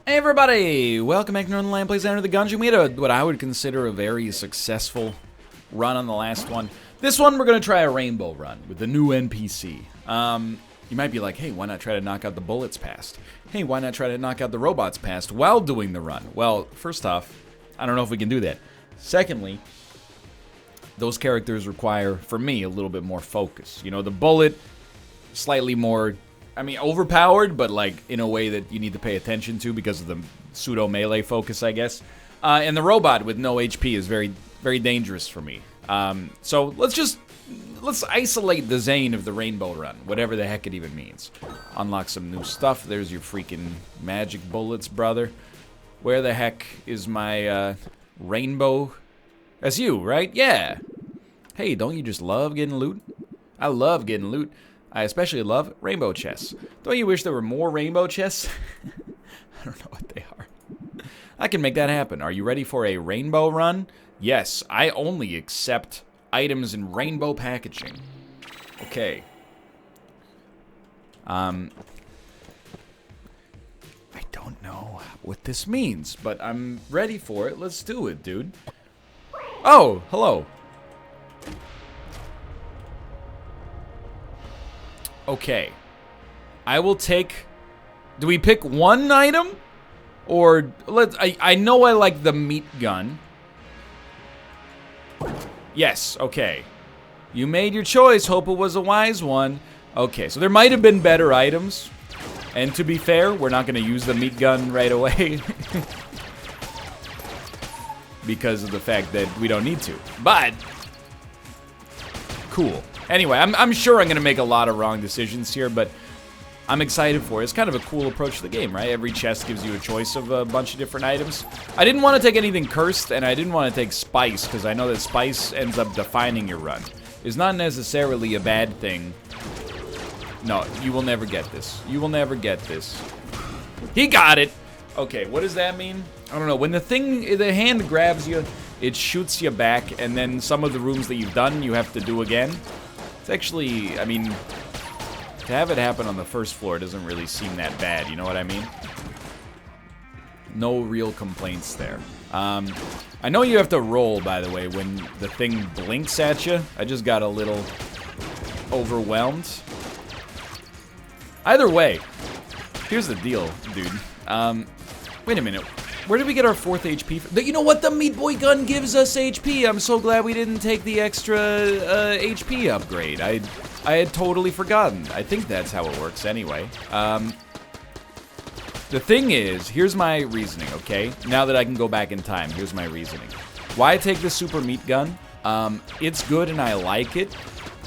Hey everybody! Welcome back to Northernlion Plays Enter the Gungeon. We had what I would consider a very successful run on the last one. This one we're going to try a rainbow run with the new NPC. You might be like, hey, why not try to knock out the bullets past? Hey, why not try to knock out the robots past while doing the run? Well, first off, I don't know if we can do that. Secondly, those characters require, for me, a little bit more focus. You know, the bullet, slightly more... I mean, overpowered, but like in a way that you need to pay attention to because of the pseudo melee focus, I guess. And the robot with no HP is very, very dangerous for me. So let's isolate the Zane of the Rainbow Run, whatever the heck it even means. Unlock some new stuff. There's your freaking magic bullets, brother. Where the heck is my rainbow? That's you, right? Yeah. Hey, don't you just love getting loot? I love getting loot. I especially love rainbow chests. Don't you wish there were more rainbow chests? I don't know what they are. I can make that happen. Are you ready for a rainbow run? Yes, I only accept items in rainbow packaging. Okay. I don't know what this means, but I'm ready for it. Let's do it, dude. Oh, hello. Okay. I will take... Do we pick one item? Or I know I like the meat gun. Yes, okay. You made your choice. Hope it was a wise one. Okay, so there might have been better items. And to be fair, we're not going to use the meat gun right away. Because of the fact that we don't need to. But... cool. Anyway, I'm sure I'm going to make a lot of wrong decisions here, but I'm excited for it. It's kind of a cool approach to the game, right? Every chest gives you a choice of a bunch of different items. I didn't want to take anything cursed, and I didn't want to take spice, because I know that spice ends up defining your run. It's not necessarily a bad thing. No, you will never get this. You will never get this. He got it! Okay, what does that mean? I don't know. When the hand grabs you, it shoots you back, and then some of the rooms that you've done, you have to do again. It's actually, I mean, to have it happen on the first floor doesn't really seem that bad, you know what I mean? No real complaints there. I know you have to roll, by the way, when the thing blinks at you. I just got a little overwhelmed. Either way, here's the deal, dude. Wait a minute. Where did we get our 4th HP? You know what? The Meat Boy gun gives us HP. I'm so glad we didn't take the extra HP upgrade. I had totally forgotten. I think that's how it works anyway. The thing is, here's my reasoning, okay? Now that I can go back in time, here's my reasoning. Why take the Super Meat Gun? It's good and I like it.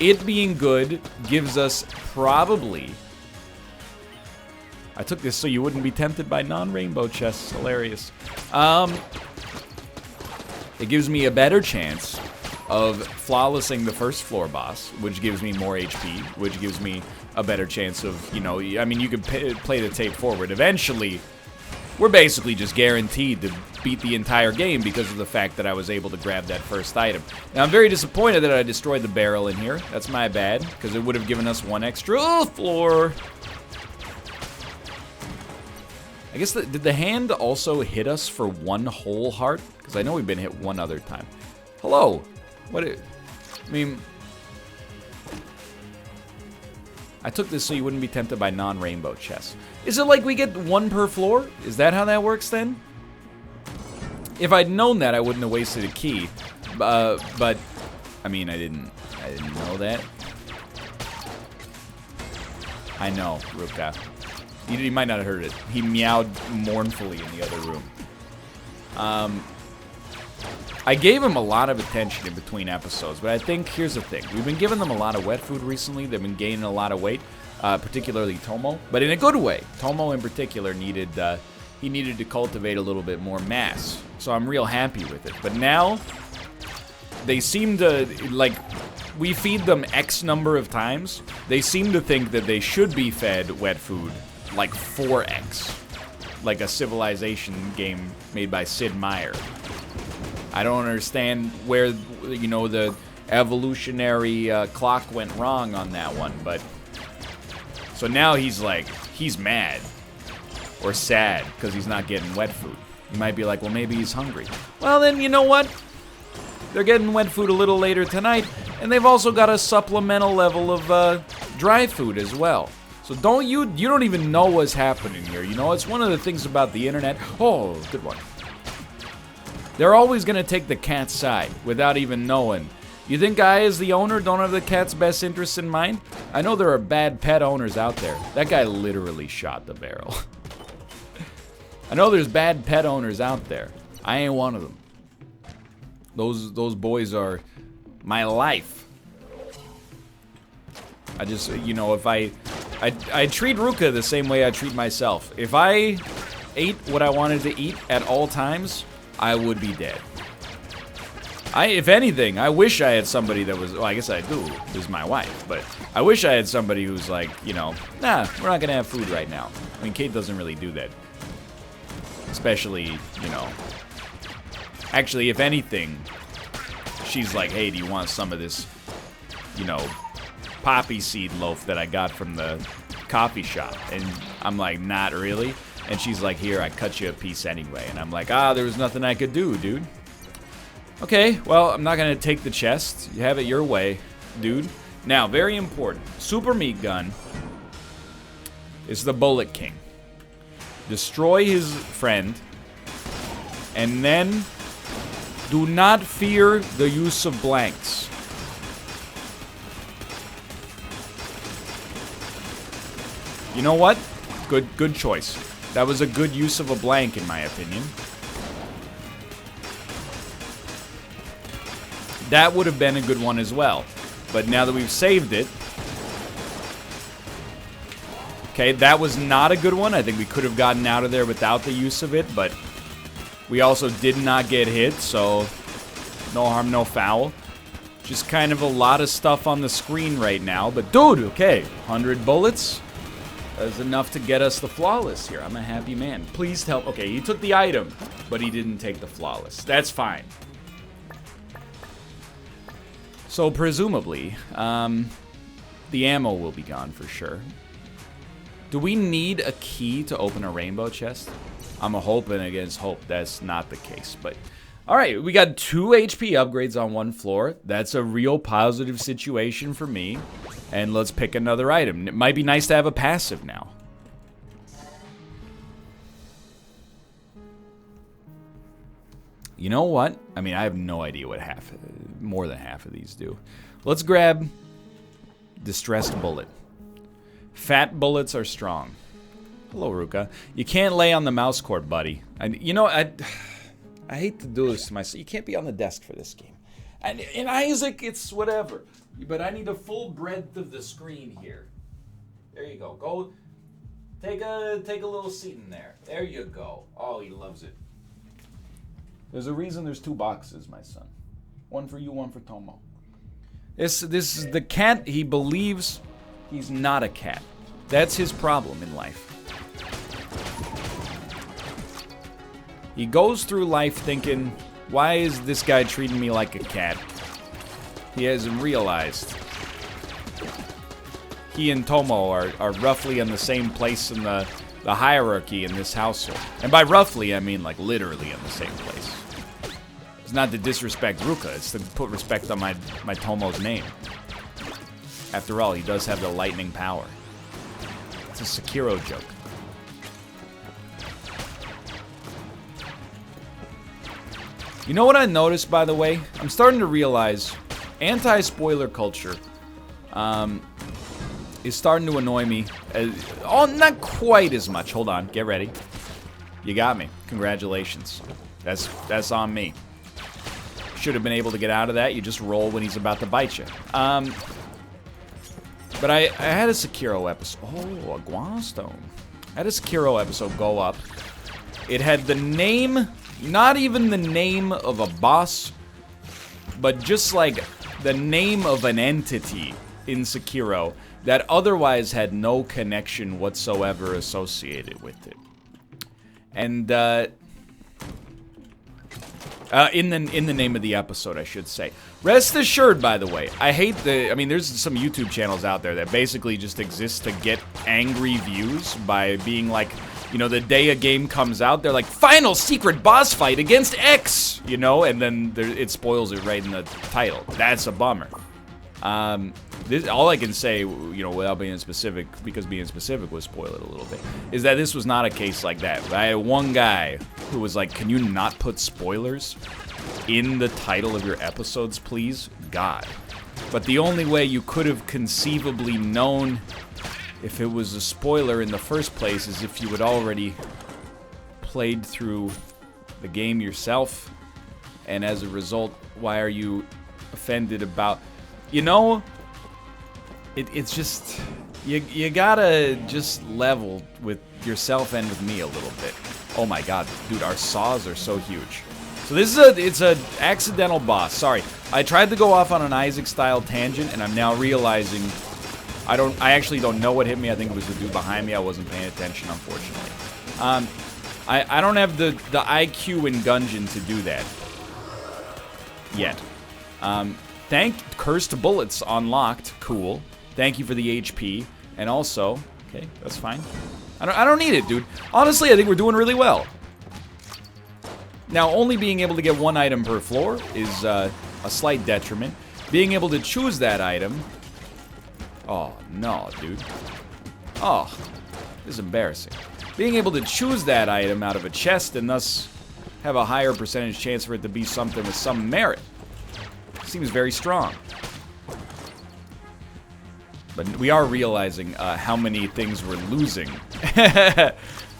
It being good gives us probably... I took this so you wouldn't be tempted by non-rainbow chests. Hilarious. It gives me a better chance of flawlessing the first floor boss, which gives me more HP, which gives me a better chance of, you know, I mean, you could play the tape forward. Eventually, we're basically just guaranteed to beat the entire game because of the fact that I was able to grab that first item. Now, I'm very disappointed that I destroyed the barrel in here. That's my bad, because it would have given us one extra floor. I guess, did the hand also hit us for one whole heart? Because I know we've been hit one other time. Hello. I mean... I took this so you wouldn't be tempted by non-rainbow chests. Is it like we get one per floor? Is that how that works then? If I'd known that, I wouldn't have wasted a key. But, I mean, I didn't know that. I know, Ruka. He might not have heard it. He meowed mournfully in the other room. I gave him a lot of attention in between episodes, but I think, here's the thing. We've been giving them a lot of wet food recently. They've been gaining a lot of weight, particularly Tomo, but in a good way. Tomo in particular needed to cultivate a little bit more mass, so I'm real happy with it. But now, they seem to, like... We feed them X number of times. They seem to think that they should be fed wet food like 4X. Like a Civilization game made by Sid Meier. I don't understand where, you know, the evolutionary clock went wrong on that one, but... So now he's like, he's mad. or sad because he's not getting wet food. You might be like, well, maybe he's hungry. Well, then, you know what? They're getting wet food a little later tonight, and they've also got a supplemental level of dry food as well. So you don't even know what's happening here. You know, it's one of the things about the internet. Oh, good one. They're always going to take the cat's side without even knowing. You think I, as the owner, don't have the cat's best interests in mind? I know there are bad pet owners out there. That guy literally shot the barrel. I know there's bad pet owners out there. I ain't one of them. Those boys are my life. I just, you know, if I treat Ruka the same way I treat myself. If I ate what I wanted to eat at all times, I would be dead. If anything, I wish I had somebody that was, well, I guess I do, is my wife, but I wish I had somebody who's like, you know, nah, we're not gonna have food right now. I mean, Kate doesn't really do that. Especially, you know, actually, if anything, she's like, hey, do you want some of this, you know, poppy seed loaf that I got from the coffee shop? And I'm like, not really. And she's like, here, I cut you a piece anyway. And I'm like, there was nothing I could do, dude. Okay, well, I'm not going to take the chest. You have it your way, dude. Now, very important. Super Meat Gun is the Bullet King. Destroy his friend. And then do not fear the use of blanks. You know what? Good choice. That was a good use of a blank, in my opinion. That would have been a good one as well. But now that we've saved it... Okay, that was not a good one. I think we could have gotten out of there without the use of it, but... We also did not get hit, so... No harm, no foul. Just kind of a lot of stuff on the screen right now. But dude, okay, 100 bullets. That's enough to get us the flawless here. I'm a happy man. Please tell... Okay, he took the item, but he didn't take the flawless. That's fine. So presumably, the ammo will be gone for sure. Do we need a key to open a rainbow chest? I'm hoping against hope that's not the case, but... Alright, we got 2 HP upgrades on one floor. That's a real positive situation for me. And let's pick another item. It might be nice to have a passive now. You know what? I mean, I have no idea what more than half of these do. Let's grab Distressed Bullet. Fat bullets are strong. Hello, Ruka. You can't lay on the mouse cord, buddy. You know, I hate to do this to myself. You can't be on the desk for this game. And in Isaac, it's whatever. But I need a full breadth of the screen here. There you go. Go take a little seat in there. There you go. Oh, he loves it. There's a reason there's 2 boxes, my son. One for you, one for Tomo. This is the cat. He believes he's not a cat. That's his problem in life. He goes through life thinking, why is this guy treating me like a cat? He hasn't realized he and Tomo are roughly in the same place in the hierarchy in this household. And by roughly, I mean like literally in the same place. It's not to disrespect Ruka, it's to put respect on my Tomo's name. After all, he does have the lightning power. It's a Sekiro joke. You know what I noticed, by the way? I'm starting to realize anti-spoiler culture is starting to annoy me. Not quite as much. Hold on, get ready. You got me. Congratulations. That's on me. Should have been able to get out of that. You just roll when he's about to bite you. But I had a Sekiro episode. Oh, a Guanstone. I had a Sekiro episode go up. It had the name, not even the name of a boss, but just like the name of an entity in Sekiro that otherwise had no connection whatsoever associated with it. And in the name of the episode, I should say. Rest assured, by the way, I mean, there's some YouTube channels out there that basically just exist to get angry views by being like, you know, the day a game comes out, they're like, final secret boss fight against X, you know, and then it spoils it right in the title. That's a bummer. All I can say, you know, without being specific, because being specific would spoil it a little bit, is that this was not a case like that. I had one guy who was like, can you not put spoilers in the title of your episodes, please? God. But the only way you could have conceivably known if it was a spoiler in the first place is if you had already played through the game yourself, and as a result, why are you offended about... You know, it's just, you gotta just level with yourself and with me a little bit. Oh my god, dude, our saws are so huge. So this is it's a accidental boss. Sorry, I tried to go off on an Isaac-style tangent, and I'm now realizing I actually don't know what hit me. I think it was the dude behind me. I wasn't paying attention, unfortunately. I don't have the IQ in Gungeon to do that yet. Cursed bullets unlocked. Cool. Thank you for the HP. And also, okay, that's fine. I don't need it, dude. Honestly, I think we're doing really well. Now, only being able to get one item per floor is a slight detriment. Being able to choose that item... Oh, no, dude. Oh, this is embarrassing. Being able to choose that item out of a chest and thus have a higher percentage chance for it to be something with some merit seems very strong. But we are realizing how many things we're losing.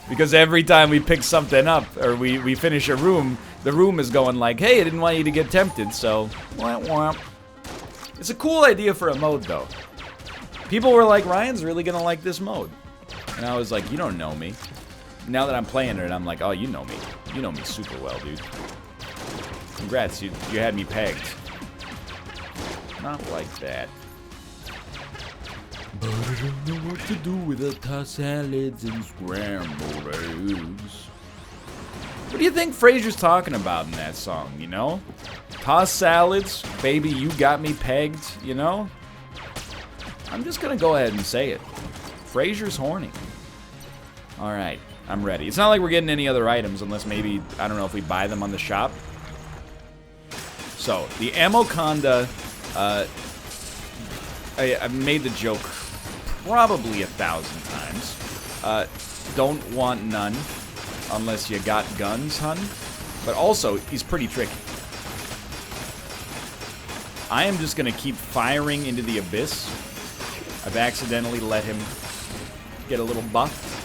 Because every time we pick something up, or we finish a room, the room is going like, hey, I didn't want you to get tempted, so... Womp womp. It's a cool idea for a mode, though. People were like, Ryan's really gonna like this mode. And I was like, you don't know me. Now that I'm playing it, I'm like, oh, you know me. You know me super well, dude. Congrats, you had me pegged. Not like that. But I don't know what to do with the tossed salads and scrambled eggs. What do you think Frasier's talking about in that song, you know? Tossed salads, baby, you got me pegged, you know? I'm just gonna go ahead and say it. Frasier's horny. Alright, I'm ready. It's not like we're getting any other items unless maybe, I don't know if we buy them on the shop. So, the Amoconda, I've made the joke probably 1,000 times. Don't want none unless you got guns, hun. But also, he's pretty tricky. I am just gonna keep firing into the abyss. I've accidentally let him get a little buff.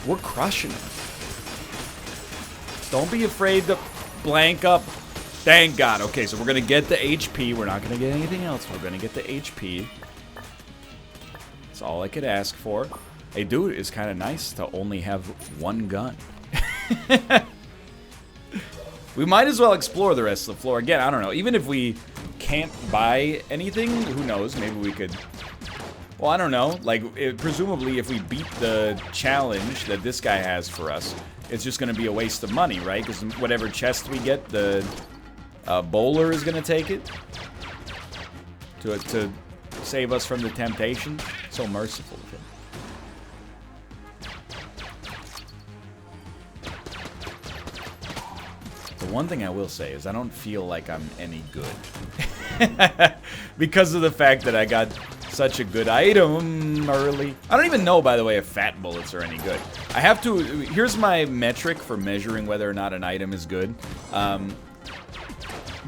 We're crushing him. Don't be afraid to blank up. Thank God. Okay, so we're going to get the HP. We're not going to get anything else. We're going to get the HP. That's all I could ask for. Hey, dude, it's kind of nice to only have one gun. We might as well explore the rest of the floor. Again, I don't know. Even if we can't buy anything, who knows? Maybe we could... Well, I don't know. Like, presumably, if we beat the challenge that this guy has for us, it's just going to be a waste of money, right? Because whatever chest we get, the bowler is going to take it to save us from the temptation. So merciful of him. The one thing I will say is I don't feel like I'm any good. Because of the fact that I got such a good item early. I don't even know, by the way, if fat bullets are any good. I have to... Here's my metric for measuring whether or not an item is good.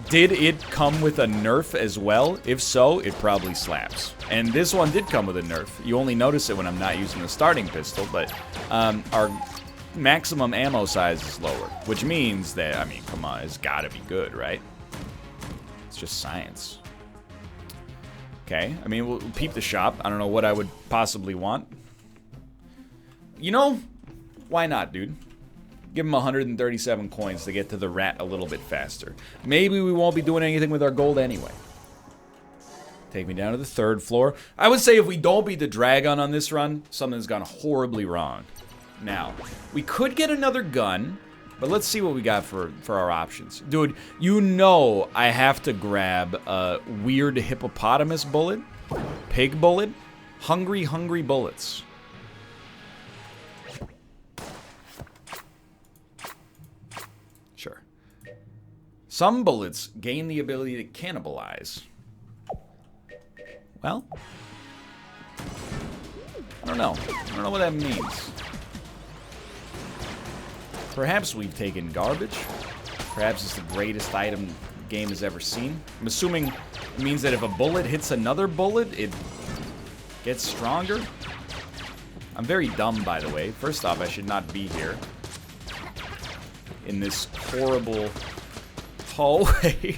Did it come with a nerf as well? If so, it probably slaps. And this one did come with a nerf. You only notice it when I'm not using the starting pistol, but our maximum ammo size is lower. Which means that, I mean, come on, it's gotta be good, right? It's just science. Okay, I mean, we'll peep the shop. I don't know what I would possibly want. You know, why not, dude? Give him 137 coins to get to the rat a little bit faster. Maybe we won't be doing anything with our gold anyway. Take me down to the 3rd floor. I would say if we don't beat the dragon on this run, something's gone horribly wrong. Now, we could get another gun, but let's see what we got for our options. Dude, you know I have to grab a weird hippopotamus bullet, pig bullet, Hungry, hungry bullets. Sure. Some bullets gain the ability to cannibalize. Well, I don't know. I don't know what that means. Perhaps we've taken garbage. Perhaps it's the greatest item the game has ever seen. I'm assuming it means that if a bullet hits another bullet, it gets stronger. I'm very dumb, by the way. First off, I should not be here in this horrible hallway.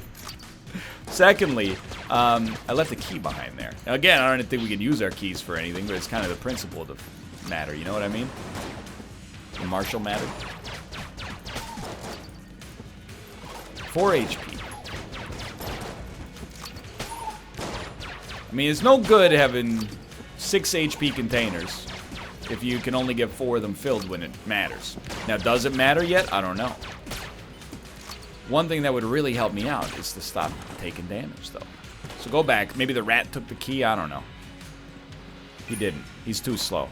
Secondly, I left a key behind there. Now, again, I don't think we can use our keys for anything, but it's kind of the principle of the matter. You know what I mean? The martial matter. 4 HP. I mean, it's no good having 6 HP containers if you can only get 4 of them filled when it matters. Now, does it matter yet? I don't know. One thing that would really help me out is to stop taking damage, though. So go back. Maybe the rat took the key. I don't know. He didn't. He's too slow.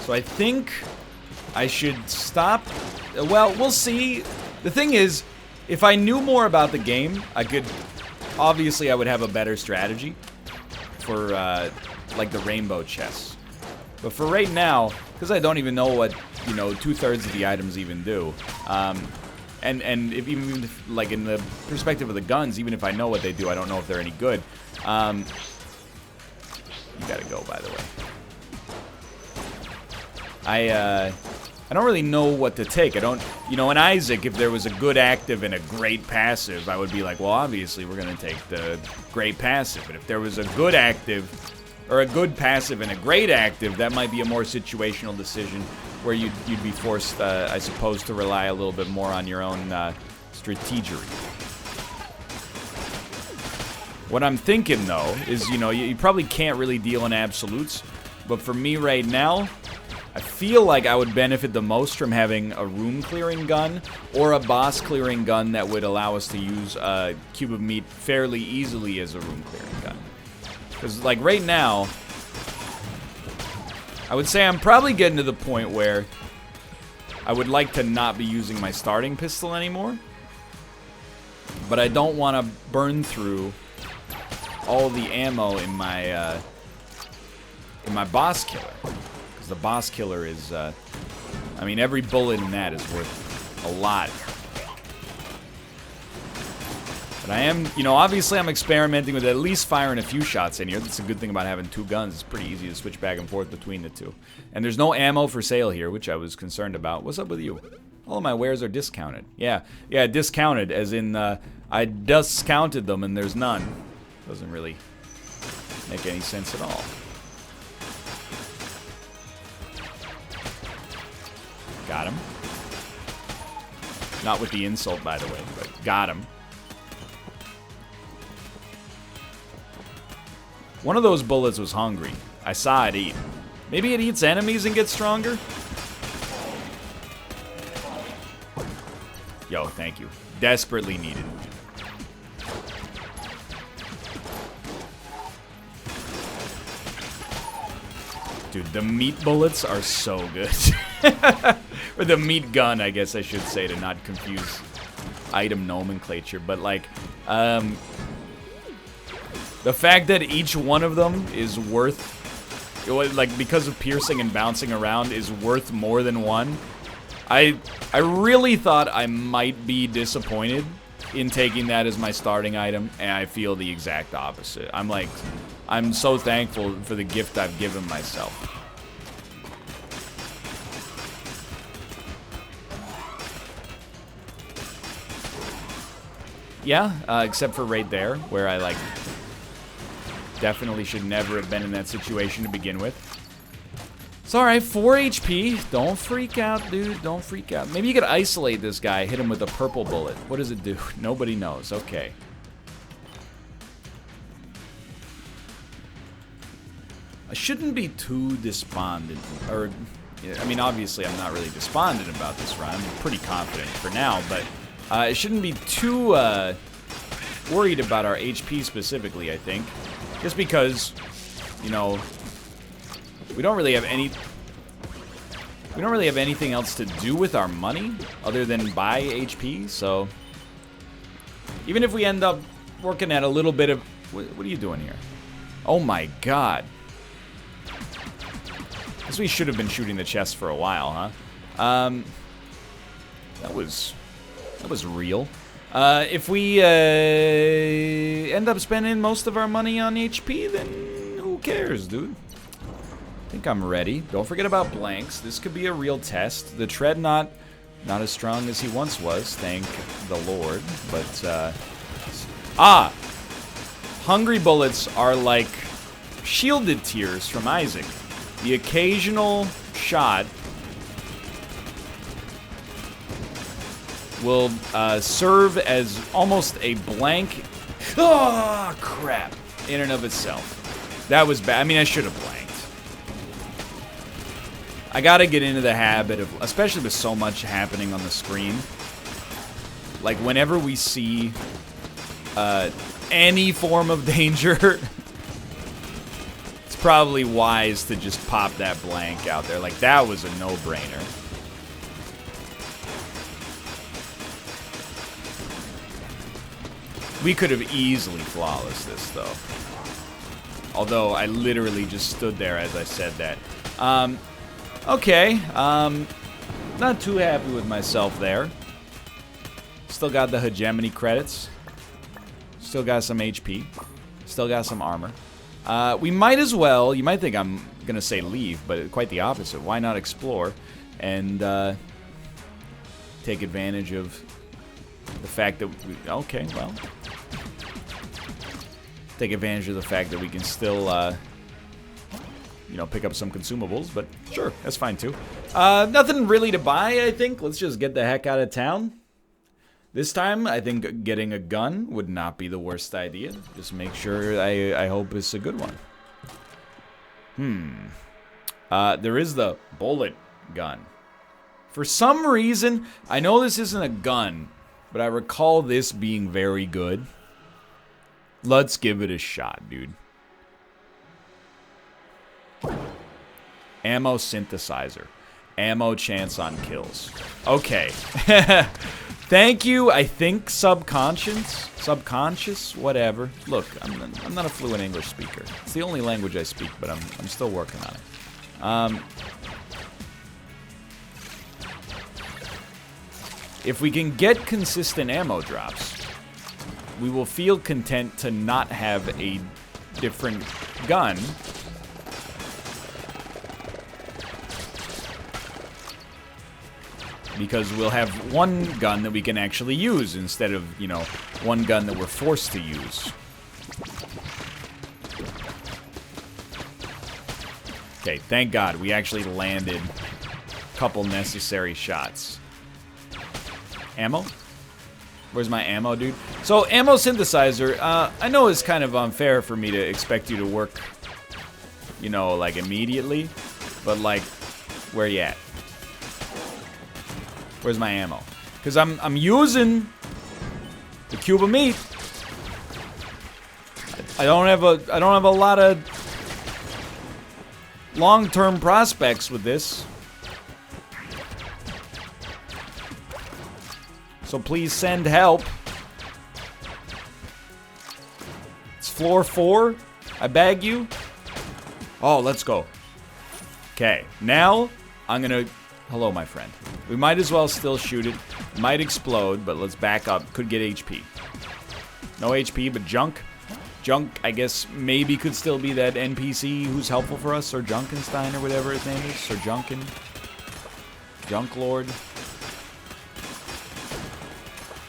So I think I should stop. Well, we'll see. The thing is, if I knew more about the game, I could... Obviously, I would have a better strategy for, like, the rainbow chests. But for right now, because I don't even know what, you know, 2/3 of the items even do, and if even if, like, in the perspective of the guns, even if I know what they do, I don't know if they're any good. You gotta go, by the way. I don't really know what to take. I don't, you know, in Isaac, if there was a good active and a great passive, I would be like, well, obviously, we're gonna take the great passive. But if there was a good active, or a good passive and a great active, that might be a more situational decision where you'd be forced, I suppose, to rely a little bit more on your own strategery. What I'm thinking, though, is, you know, you probably can't really deal in absolutes, but for me right now, I feel like I would benefit the most from having a room-clearing gun or a boss-clearing gun that would allow us to use a cube of meat fairly easily as a room-clearing gun. Because, like, right now, I would say I'm probably getting to the point where I would like to not be using my starting pistol anymore. But I don't want to burn through all the ammo in my boss killer. Because the boss killer is, I mean, every bullet in that is worth a lot. But I am, you know, obviously I'm experimenting with at least firing a few shots in here. That's a good thing about having 2 guns. It's pretty easy to switch back and forth between the 2. And there's no ammo for sale here, which I was concerned about. What's up with you? All of my wares are discounted. Yeah, discounted, as in, I discounted them and there's none. Doesn't really make any sense at all. Got him. Not with the insult, by the way, but got him. One of those bullets was hungry. I saw it eat. Maybe it eats enemies and gets stronger? Yo, thank you. Desperately needed. Dude, the meat bullets are so good. Or the meat gun, I guess I should say, to not confuse item nomenclature. But, like, the fact that each one of them is worth, like, because of piercing and bouncing around, is worth more than one. I really thought I might be disappointed in taking that as my starting item, and I feel the exact opposite. I'm so thankful for the gift I've given myself. Yeah, except for right there, where I, like, definitely should never have been in that situation to begin with. It's alright, 4 HP. Don't freak out, dude. Don't freak out. Maybe you could isolate this guy, hit him with a purple bullet. What does it do? Nobody knows. Okay. I shouldn't be too despondent. Or, I mean, obviously I'm not really despondent about this run. I'm pretty confident for now, but it shouldn't be too worried about our HP specifically, I think. Just because, you know, we don't really have anything else to do with our money other than buy HP, so even if we end up working at a little bit of... What are you doing here? Oh my god. Guess we should have been shooting the chest for a while, huh? That was real. If we end up spending most of our money on HP, then who cares, dude? I think I'm ready. Don't forget about blanks. This could be a real test. The tread not as strong as he once was, thank the Lord. But, hungry bullets are like shielded tears from Isaac. The occasional shot will serve as almost a blank. Oh, crap. In and of itself. That was bad. I mean, I should have blanked. I gotta get into the habit of, especially with so much happening on the screen, like whenever we see any form of danger, it's probably wise to just pop that blank out there. Like, that was a no-brainer. We could have easily flawless this, though. Although, I literally just stood there as I said that. Okay, not too happy with myself there. Still got the hegemony credits. Still got some HP. Still got some armor. We might as well, you might think I'm gonna say leave, but quite the opposite. Why not explore and take advantage of the fact that we, okay, well, take advantage of the fact that we can still, you know, pick up some consumables, but sure, that's fine too. Nothing really to buy, I think. Let's just get the heck out of town. This time, I think getting a gun would not be the worst idea. Just make sure, I hope it's a good one. There is the bullet gun. For some reason, I know this isn't a gun, but I recall this being very good. Let's give it a shot, dude. Ammo synthesizer. Ammo chance on kills. Okay. Thank you, I think, subconscious, whatever. Look, I'm not a fluent English speaker. It's the only language I speak, but I'm still working on it. If we can get consistent ammo drops, we will feel content to not have a different gun. Because we'll have one gun that we can actually use instead of, you know, one gun that we're forced to use. Okay, thank God we actually landed a couple necessary shots. Ammo? Where's my ammo, dude? So, ammo synthesizer, I know it's kind of unfair for me to expect you to work, you know, like, immediately. But, like, where you at? Where's my ammo? Because I'm using the cube of meat. I don't have a lot of long-term prospects with this. So please send help. It's floor 4. I beg you. Oh, let's go. Okay, now I'm gonna... Hello, my friend. We might as well still shoot it. Might explode, but let's back up. Could get HP. No HP, but junk. Junk, I guess, maybe could still be that NPC who's helpful for us, or Junkenstein, or whatever his name is. Sir Junkin. Junk Lord.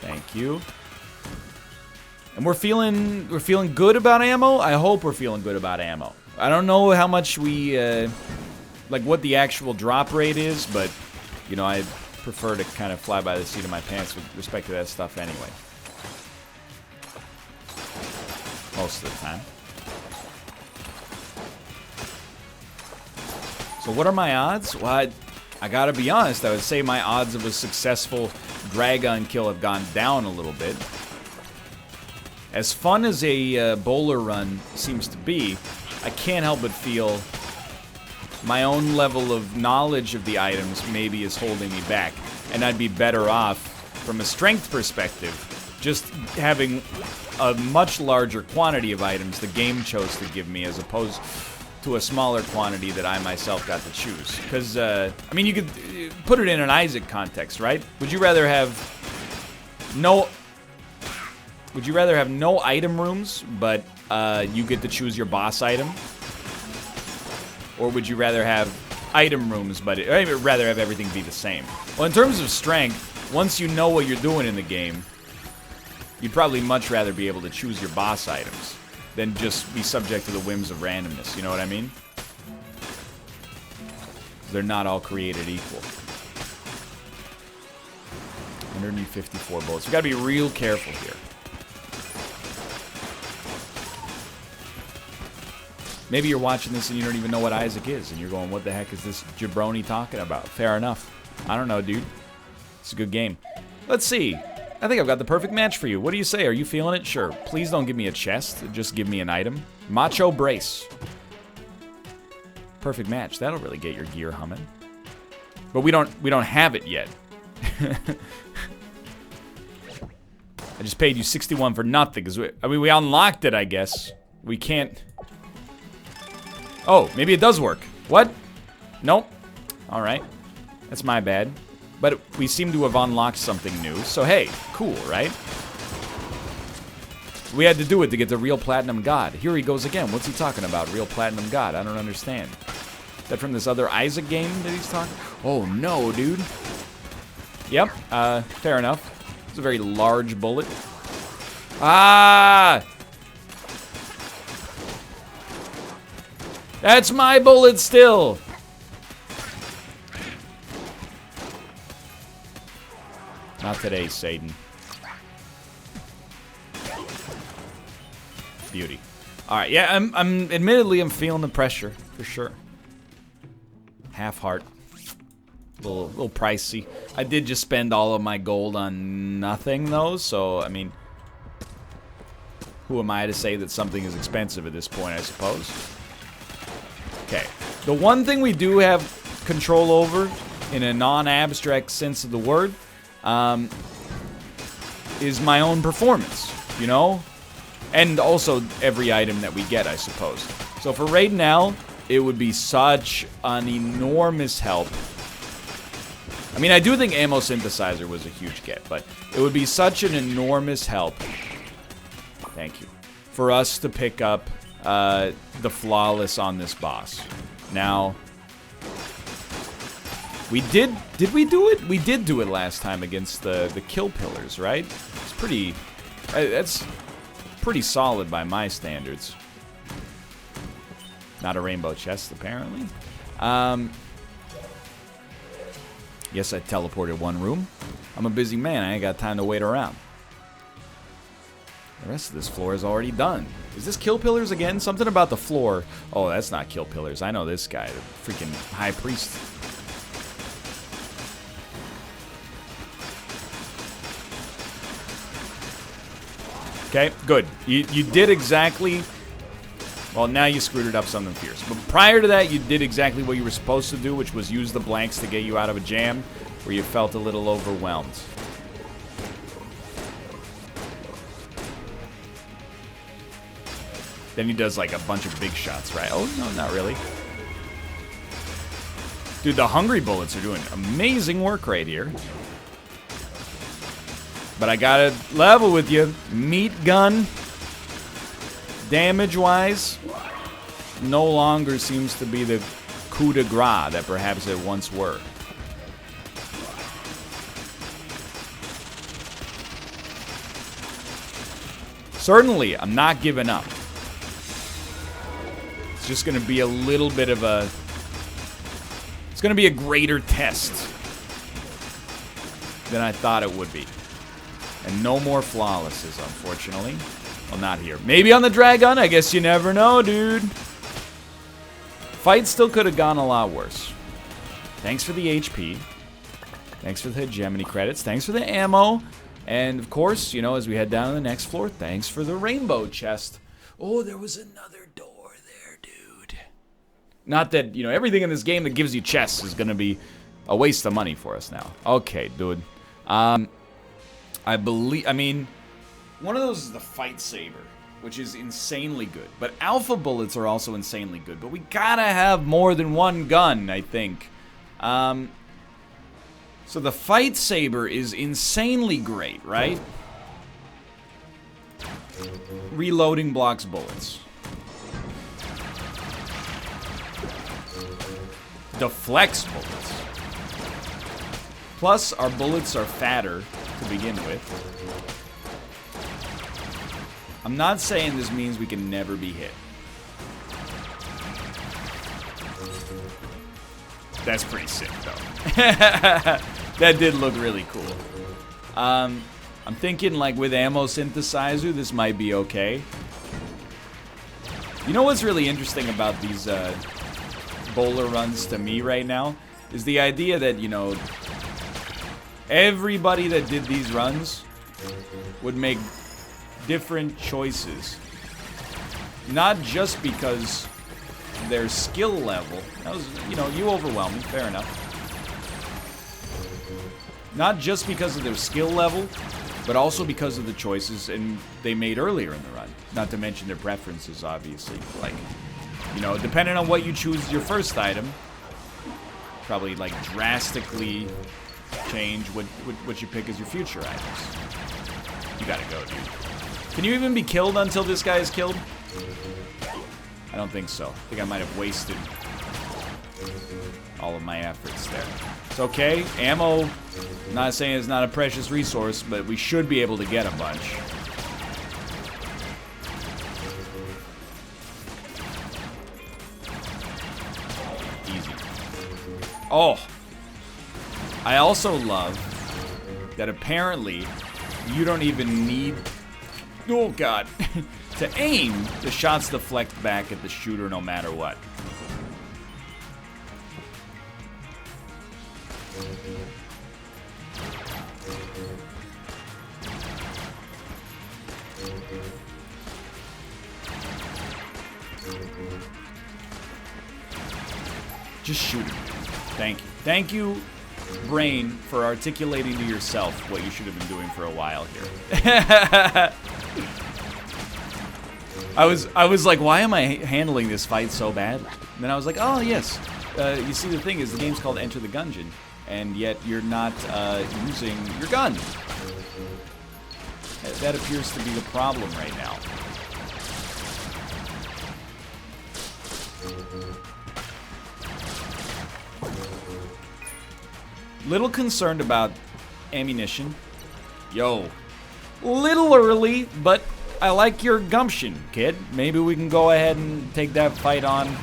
Thank you. And we're feeling good about ammo? I hope we're feeling good about ammo. I don't know how much we, like what the actual drop rate is, but, you know, I prefer to kind of fly by the seat of my pants with respect to that stuff anyway. Most of the time. So what are my odds? Well, I gotta be honest, I would say my odds of a successful Dragon kill have gone down a little bit. As fun as a bowler run seems to be, I can't help but feel my own level of knowledge of the items maybe is holding me back. And I'd be better off, from a strength perspective, just having a much larger quantity of items the game chose to give me as opposed to a smaller quantity that I myself got to choose. Because, I mean, you could put it in an Isaac context, right? Would you rather have no item rooms, but you get to choose your boss item? Or would you rather have item rooms, but I'd rather have everything be the same? Well, in terms of strength, once you know what you're doing in the game, you'd probably much rather be able to choose your boss items than just be subject to the whims of randomness, you know what I mean? They're not all created equal. 154 bullets. We gotta be real careful here. Maybe you're watching this and you don't even know what Isaac is, and you're going, what the heck is this jabroni talking about? Fair enough. I don't know, dude. It's a good game. Let's see. I think I've got the perfect match for you. What do you say? Are you feeling it? Sure. Please don't give me a chest. Just give me an item. Macho Brace. Perfect match. That'll really get your gear humming. But we don't have it yet. I just paid you 61 for nothing because we unlocked it, I guess. We can't. Oh, maybe it does work. What? Nope. All right. That's my bad. But we seem to have unlocked something new. So, hey, cool, right? We had to do it to get the real Platinum God. Here he goes again. What's he talking about? Real Platinum God. I don't understand. Is that from this other Isaac game that he's talking? Oh, no, dude. Yep. Fair enough. It's a very large bullet. Ah! That's my bullet still! Not today, Satan. Beauty. Alright, yeah, I'm admittedly I'm feeling the pressure, for sure. Half heart. A little pricey. I did just spend all of my gold on nothing, though, so, I mean, who am I to say that something is expensive at this point, I suppose? Okay. The one thing we do have control over, in a non-abstract sense of the word, is my own performance, you know? And also every item that we get, I suppose. So for right now, it would be such an enormous help. I mean, I do think Ammo Synthesizer was a huge get, but it would be such an enormous help. Thank you. For us to pick up the Flawless on this boss. Now, we did we do it? We did do it last time against the Kill Pillars, right? It's pretty, that's pretty solid by my standards. Not a rainbow chest, apparently. Yes, I teleported one room. I'm a busy man, I ain't got time to wait around. The rest of this floor is already done. Is this Kill Pillars again? Something about the floor. Oh, that's not Kill Pillars. I know this guy, the freaking High Priest. Okay, good. You did exactly... Well, now you screwed it up something fierce. But prior to that, you did exactly what you were supposed to do, which was use the blanks to get you out of a jam where you felt a little overwhelmed. Then he does like a bunch of big shots, right? Oh, no, not really. Dude, the Hungry Bullets are doing amazing work right here. But I gotta level with you. Meat gun, damage-wise, no longer seems to be the coup de grace that perhaps it once were. Certainly, I'm not giving up. It's just gonna be a little bit of a... It's gonna be a greater test than I thought it would be. And no more flawlesses, unfortunately. Well, not here. Maybe on the Dragon, I guess you never know, dude. Fight still could have gone a lot worse. Thanks for the HP. Thanks for the hegemony credits. Thanks for the ammo. And, of course, you know, as we head down to the next floor, thanks for the rainbow chest. Oh, there was another door there, dude. Not that, you know, everything in this game that gives you chests is going to be a waste of money for us now. Okay, dude. I mean, one of those is the Fight Saber, which is insanely good. But alpha bullets are also insanely good. But we gotta have more than one gun, I think. So the Fight Saber is insanely great, right? Reloading blocks bullets. Deflects bullets. Plus, our bullets are fatter to begin with. I'm not saying this means we can never be hit. That's pretty sick, though. That did look really cool. I'm thinking, like, with ammo synthesizer, this might be okay. You know what's really interesting about these bowler runs to me right now? Is the idea that, you know, everybody that did these runs would make different choices. Not just because their skill level. That was, you know, you overwhelm me, fair enough. Not just because of their skill level, but also because of the choices they made earlier in the run. Not to mention their preferences, obviously. Like, you know, depending on what you choose as your first item, probably, like, drastically change what you pick as your future items. You gotta go, dude. Can you even be killed until this guy is killed? I don't think so. I think I might have wasted all of my efforts there. It's okay. Ammo, I'm not saying it's not a precious resource, but we should be able to get a bunch. Easy. Oh! I also love that apparently you don't even need... Oh, God. To aim, the shots deflect back at the shooter no matter what. Just shoot him. Thank you. Thank you, brain, for articulating to yourself what you should have been doing for a while here. I was like, why am I handling this fight so bad? And then I was like, oh, yes. You see, the thing is, the game's called Enter the Gungeon, and yet you're not using your gun. That appears to be the problem right now. Little concerned about ammunition. Yo. Little early, but I like your gumption, kid. Maybe we can go ahead and take that fight on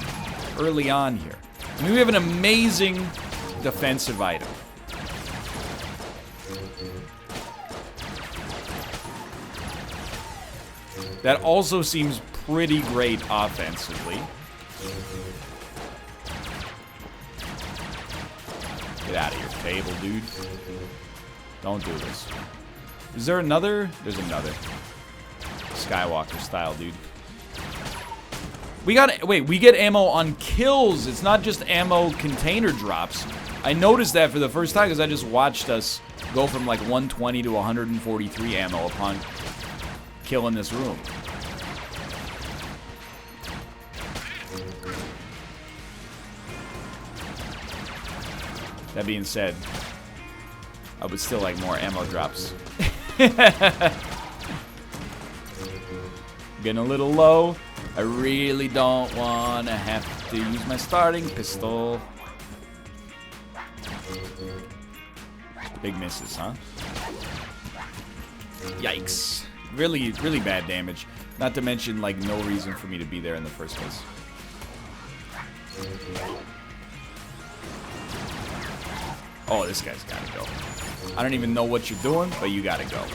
early on here. I mean, we have an amazing defensive item. That also seems pretty great offensively. Get out of your table, dude. Don't do this. Is there another? There's another. Skywalker style, dude. We get ammo on kills. It's not just ammo container drops. I noticed that for the first time because I just watched us go from like 120 to 143 ammo upon kill in this room. That being said, I would still like more ammo drops. Getting a little low. I really don't want to have to use my starting pistol. Big misses, huh? Yikes. Really, really bad damage. Not to mention, like, no reason for me to be there in the first place. Oh, this guy's gotta go. I don't even know what you're doing, but you gotta go.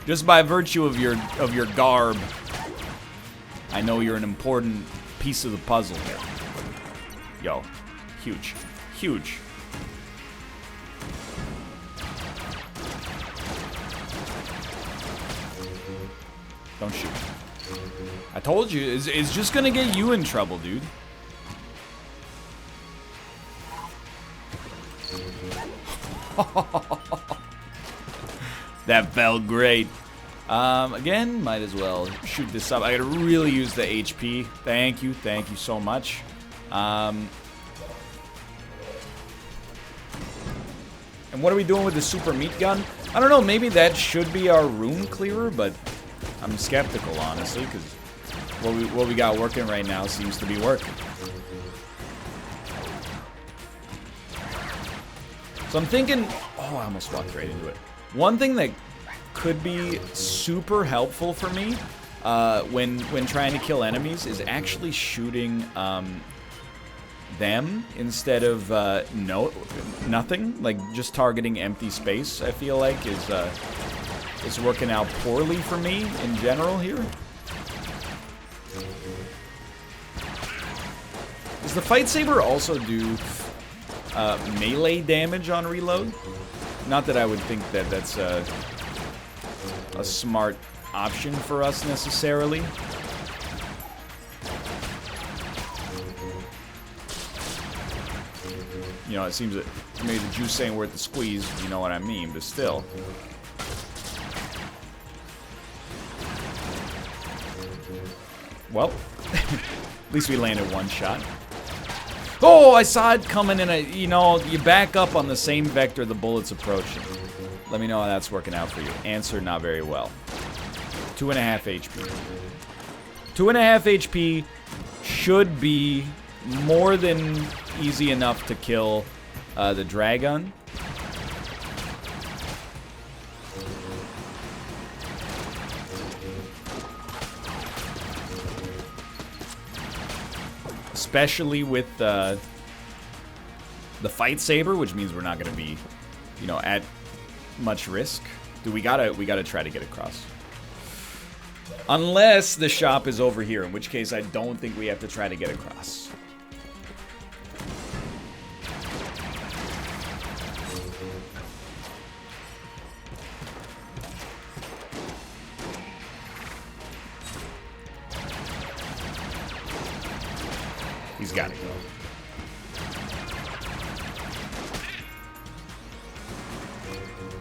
Just by virtue of your garb, I know you're an important piece of the puzzle here. Yo, huge, huge. Don't shoot. I told you, it's just gonna get you in trouble, dude. That felt great. Again, might as well shoot this up. I gotta really use the HP. Thank you so much. And what are we doing with the super meat gun? I don't know, maybe that should be our room clearer, but I'm skeptical, honestly, because what we got working right now seems to be working. So I'm thinking, oh, I almost walked right into it. One thing that could be super helpful for me when trying to kill enemies is actually shooting them instead of nothing, like just targeting empty space. I feel like is working out poorly for me in general here. Does the fight saber also do melee damage on reload? Not that I would think that that's a smart option for us necessarily. You know, it seems that maybe the juice ain't worth the squeeze, you know what I mean, but still. Well, at least we landed one shot. Oh, I saw it coming in you know, you back up on the same vector the bullet's approaching. Let me know how that's working out for you. Answer, not very well. 2.5 HP. 2.5 HP should be more than easy enough to kill the dragon. Especially with the fight saber, which means we're not going to be, you know, at much risk. Dude, we gotta try to get across. Unless the shop is over here, in which case I don't think we have to try to get across. He's gotta go.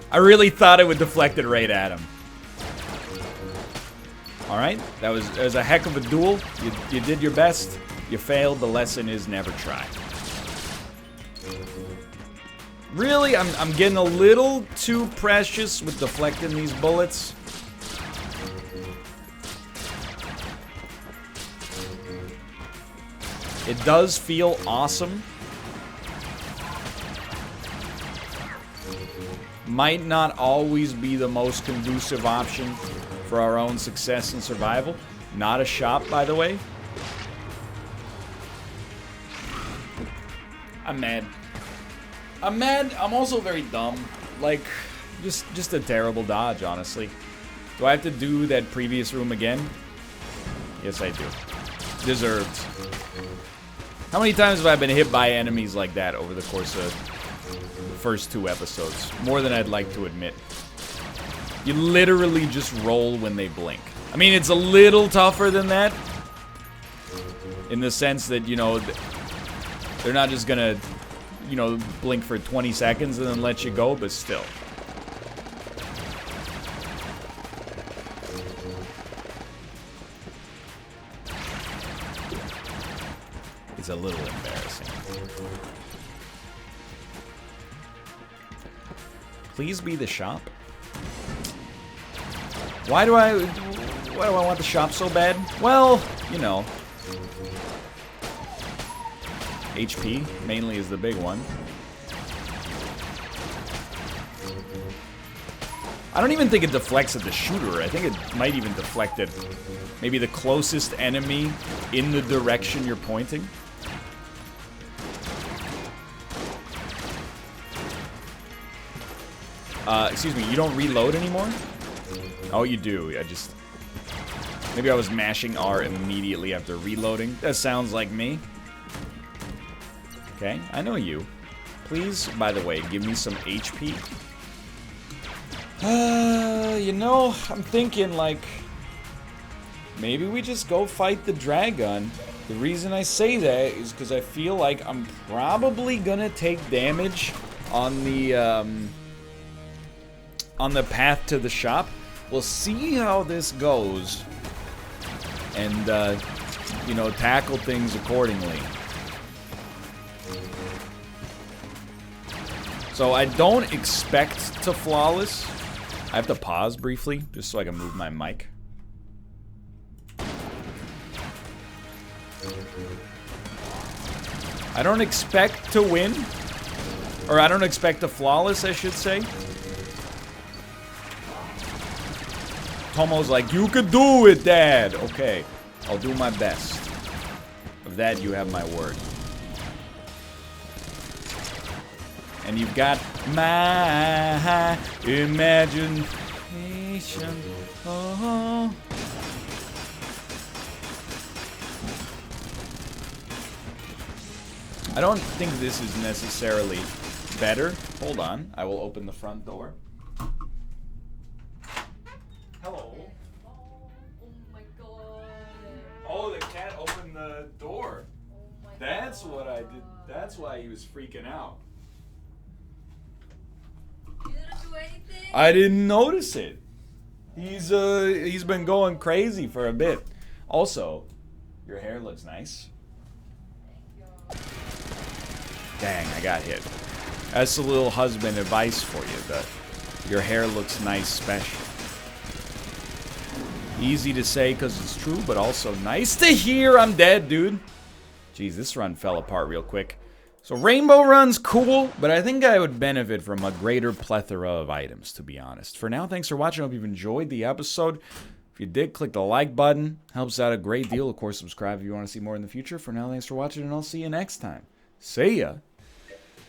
I really thought it would deflect it right at him. Alright, that was a heck of a duel. You did your best. You failed. The lesson is never try. Really, I'm getting a little too precious with deflecting these bullets. It does feel awesome. Might not always be the most conducive option for our own success and survival. Not a shop, by the way. I'm mad. I'm mad. I'm also very dumb. Like, just a terrible dodge, honestly. Do I have to do that previous room again? Yes, I do. Deserved. How many times have I been hit by enemies like that over the course of the first 2 episodes? More than I'd like to admit. You literally just roll when they blink. I mean, it's a little tougher than that. In the sense that, you know, they're not just gonna, you know, blink for 20 seconds and then let you go, but still. It's a little embarrassing. Please be the shop. Why do I want the shop so bad? Well, you know. HP mainly is the big one. I don't even think it deflects at the shooter. I think it might even deflect at maybe the closest enemy in the direction you're pointing. Excuse me, you don't reload anymore? Oh, you do. Maybe I was mashing R immediately after reloading. That sounds like me. Okay, I know you. Please, by the way, give me some HP. You know, I'm thinking, like, maybe we just go fight the dragon. The reason I say that is because I feel like I'm probably gonna take damage on the path to the shop. We'll see how this goes, and you know, tackle things accordingly. So I don't expect to flawless. I have to pause briefly just so I can move my mic. I don't expect to win. Or I don't expect to flawless, I should say. Tomo's like, you could do it, Dad. Okay, I'll do my best. Of that, you have my word. And you've got my imagination. Oh. I don't think this is necessarily better. Hold on, I will open the front door. Hello. Oh my god. Oh, the cat opened the door. Oh my That's god. what I did. That's why he was freaking out. You didn't do anything? I didn't notice it. He's been going crazy for a bit. Also, your hair looks nice. Dang, I got hit. That's a little husband advice for you. Your hair looks nice special. Easy to say because it's true, but also nice to hear. I'm dead, dude. Jeez, this run fell apart real quick. So Rainbow Run's cool, but I think I would benefit from a greater plethora of items, to be honest. For now, thanks for watching. I hope you've enjoyed the episode. If you did, click the like button. Helps out a great deal. Of course, subscribe if you want to see more in the future. For now, thanks for watching, and I'll see you next time. See ya.